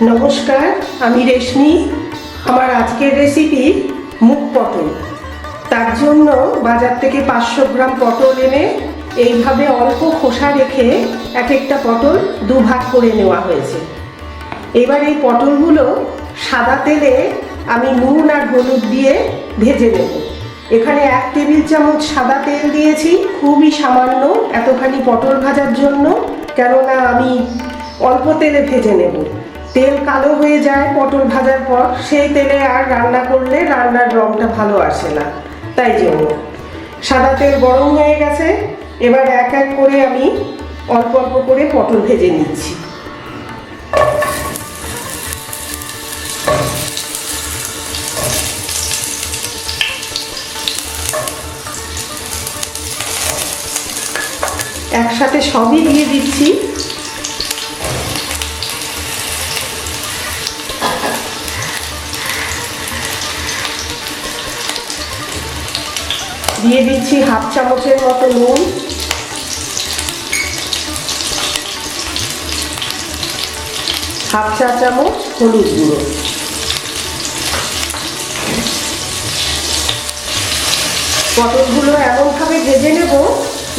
নমস্কার, আমি রেশমি। আমার আজকের রেসিপি মুগ পটল। তার জন্য বাজার থেকে 500 গ্রাম পটল এনে এইভাবে অল্প খোসা রেখে এক একটা পটল দুভাগ করে নেওয়া হয়েছে। এবার এই পটলগুলো সাদা তেলে আমি নুন আর হলুদ দিয়ে ভেজে নেব। এখানে 1 টেবিল চামচ সাদা তেল দিয়েছি, খুবই সামান্য, এতখানি পটল ভাজার জন্য, কেননা আমি অল্প তেলে ভেজে নেব। তেল কালো হয়ে যায় পটল ভাজার পর, সেই তেলে আর রান্না করলে রান্নার রঙটা ভালো আসে না, তাই জন্য সাদা তেল গরম হয়ে গেছে। এবার এক এক করে আমি অল্প অল্প করে পটল ভেজে নিচ্ছি। একসাথে সবই দিয়ে দিচ্ছি। দিয়ে দিচ্ছি 1/2 চামচের মতো নুন, 1/2 চা চামচ হলুদ গুঁড়ো। পটলগুলো এমনভাবে ভেজে নেব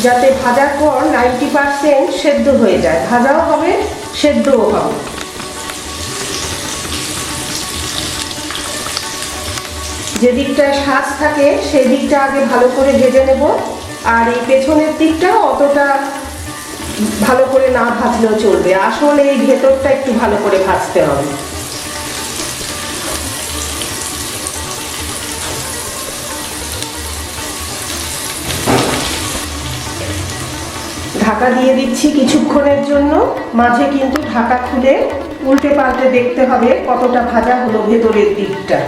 যাতে ভাজার পর 90% সেদ্ধ হয়ে যায়, ভাজাও হবে সেদ্ধও হবে। যে দিকটায় শাঁস থাকে সেই দিকটা আগে ভালো করে ভেজে নেব, আর এই পেছনের দিকটা অতটা ভালো করে না ভাজলেও চলবে, আসলে এই ভেতরটা একটু ভালো করে ভাজতে হবে। ঢাকা দিয়ে দিচ্ছি কিছুক্ষণের জন্য। মাঝে কিন্তু ঢাকা খুলে উল্টে পাল্টে দেখতে হবে কতটা ভাজা হলো ভেতরের দিকটা।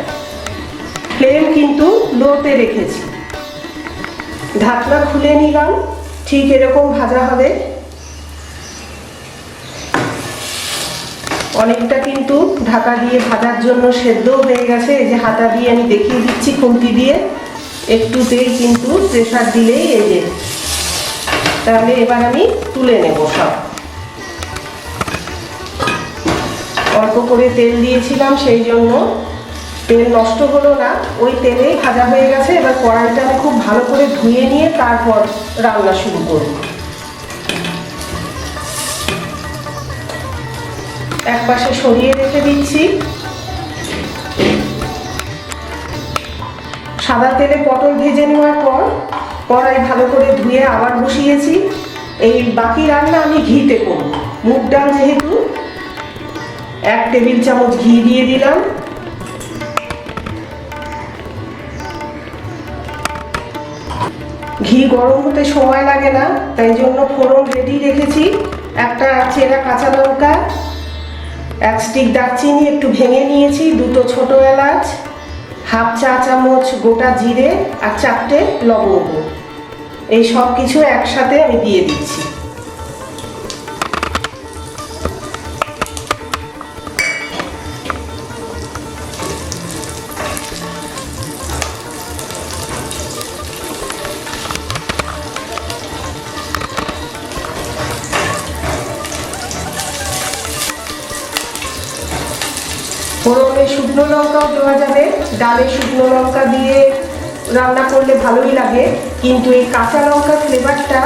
ফ্লেম কিন্তু লোতে রেখেছি। ঢাকনা খুলে নিলাম, ঠিক এরকম ভাজা হবে। অনেকটা কিন্তু ঢাকা দিয়ে ভাজার জন্য সেদ্ধ হয়ে গেছে। এই যে হাতা দিয়ে আমি দেখিয়ে দিচ্ছি, খুন্তি দিয়ে একটুতেই কিন্তু প্রেসার দিলেই এই যে, তাহলে এবার আমি তুলে নেব সব। অল্প করে তেল দিয়েছিলাম, সেই জন্য তেল নষ্ট হলো না, ওই তেলেই ভাজা হয়ে গেছে। এবার কড়াইটা আমি খুব ভালো করে ধুয়ে নিয়ে তারপর রান্না শুরু করব। এক পাশে সরিয়ে রেখে দিচ্ছি। সাদা তেলে পটল ভেজে নেওয়ার পর কড়াই ভালো করে ধুয়ে আবার বসিয়েছি। এই বাকি রান্না আমি ঘিতে করব। মুগ ডাল যেহেতু, 1 টেবিল চামচ ঘি দিয়ে দিলাম। ঘি গরম হতে সময় লাগে না, তাই জন্য ফোড়ন রেডি রেখেছি। একটা চেরা কাঁচা লঙ্কা, 1 স্টিক দারচিনি একটু ভেঙে নিয়েছি, 2টো ছোট এলাচ, 1/2 চা চামচ গোটা জিরে আর 4টে লবঙ্গ। এই সব কিছু একসাথে আমি দিয়ে দিচ্ছি। ফোড়নে শুকনো লঙ্কাও দেওয়া যাবে, ডালে শুকনো লঙ্কা দিয়ে রান্না করলে ভালোই লাগে, কিন্তু এই কাঁচা লঙ্কার ফ্লেভারটা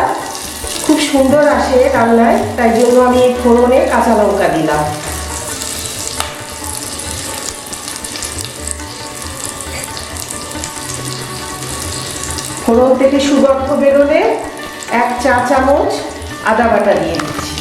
খুব সুন্দর আসে রান্নায়, তাই জন্য আমি এই ফোড়নে কাঁচা লঙ্কা দিলাম। ফোড়ন থেকে সুগন্ধ বেরোলে 1 চা চামচ আদা বাটা দিয়ে দিচ্ছি।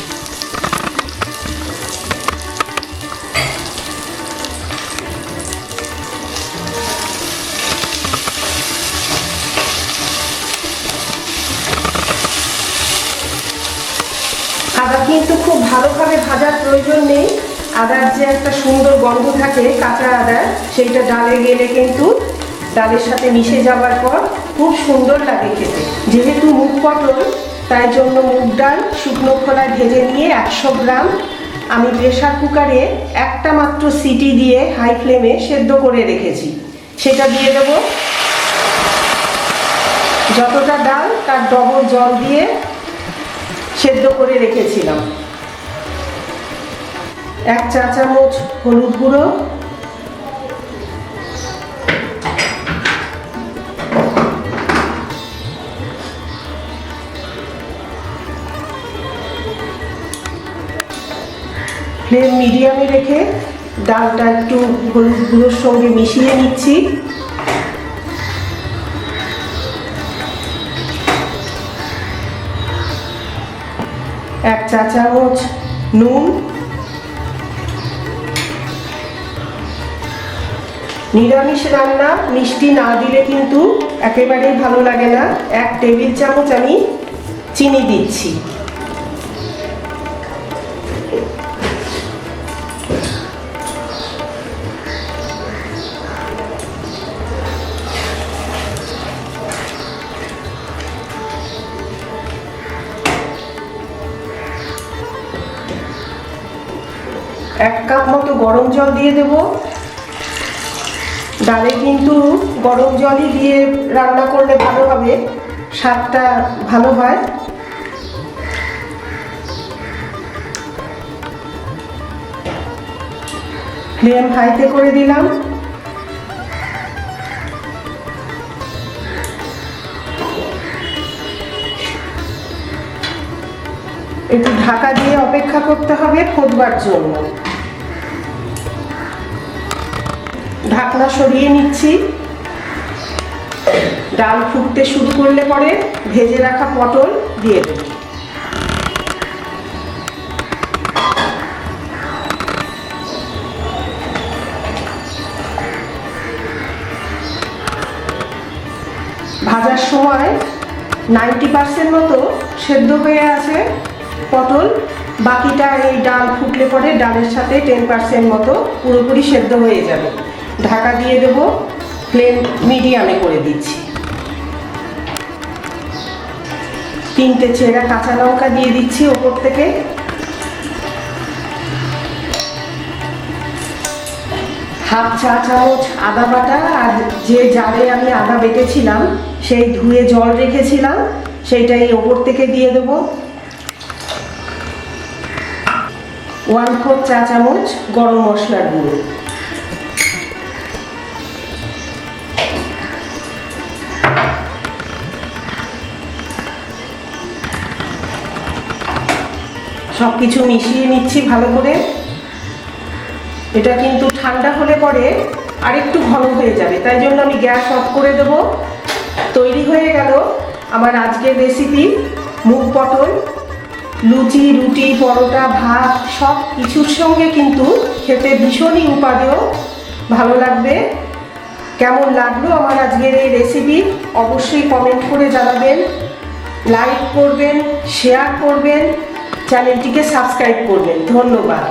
আদা কিন্তু খুব ভালোভাবে ভাজার প্রয়োজন নেই। আদার যে একটা সুন্দর গন্ধ থাকে কাঁচা আদার, সেইটা ডালে গেলে কিন্তু ডালের সাথে মিশে যাওয়ার পর খুব সুন্দর লাগে খেতে। যেহেতু মুগ পটল, তাই জন্য মুগ ডাল শুকনো খোলায় ভেজে নিয়ে 100 গ্রাম আমি প্রেসার কুকারে একটা মাত্র সিটি দিয়ে হাই ফ্লেমে সেদ্ধ করে রেখেছি, সেটা দিয়ে দেব। যতটা ডাল তার ডবল জল দিয়ে সেদ্ধ করে রেখেছিলাম। 1 চা চামচ হলুদ গুঁড়ো, ফ্লেম মিডিয়ামে রেখে ডালটা একটু হলুদ গুঁড়োর সঙ্গে মিশিয়ে নিচ্ছি। এক চা চামচ নুন, নিরামিষ রান্না মিষ্টি না দিলে কিন্তু একেবারেই ভালো লাগে না। 1 টেবিল চামচ আমি চিনি দিচ্ছি। এক কাপ মতো গরম জল দিয়ে দেব। ডালে কিন্তু গরম জলই দিয়ে রান্না করলে ভালো হবে, স্বাদটা ভালো হয়। ফ্লেম হাইতে করে দিলাম। একটু ঢাকা দিয়ে অপেক্ষা করতে হবে ফুটবার জন্য। ঢাকনা সরিয়ে নিচ্ছি। ডাল ফুটতে শুরু করলে পরে ভেজে রাখা পটল দিয়ে দেব। ভাজার সময় 90% মতো সেদ্ধ হয়ে আছে পটল, বাকিটা এই ডাল ফুটলে পরে ডালের সাথে 10% মতো পুরোপুরি সেদ্ধ হয়ে যাবে। ঢাকা দিয়ে দেব, ফ্লেম মিডিয়ামে করে দিচ্ছি। 3টে চেরা কাঁচা লঙ্কা দিয়ে দিচ্ছি ওপর থেকে। হাফ চা চামচ আদা বাটা, আর যে জারে আমি আদা বেটেছিলাম সেই ধুয়ে জল রেখেছিলাম সেইটাই ওপর থেকে দিয়ে দেব। 1/4 চা চামচ গরম মশলার গুঁড়ো। সব কিছু মিশিয়ে নিচ্ছি ভালো করে। এটা কিন্তু ঠান্ডা হলে পরে আরেকটু ঘন হয়ে যাবে, তাই জন্য আমি গ্যাস অফ করে দেব। তৈরি হয়ে গেল আমার আজকের রেসিপি মুগ পটল। লুচি, রুটি, পরোটা, ভাত সব কিছুর সঙ্গে কিন্তু খেতে ভীষণই উপাদেয়, ভালো লাগবে। কেমন লাগলো আমার আজকের এই রেসিপি অবশ্যই কমেন্ট করে জানাবেন, লাইক করবেন, শেয়ার করবেন, চ্যানেলটিকে সাবস্ক্রাইব করবেন। ধন্যবাদ।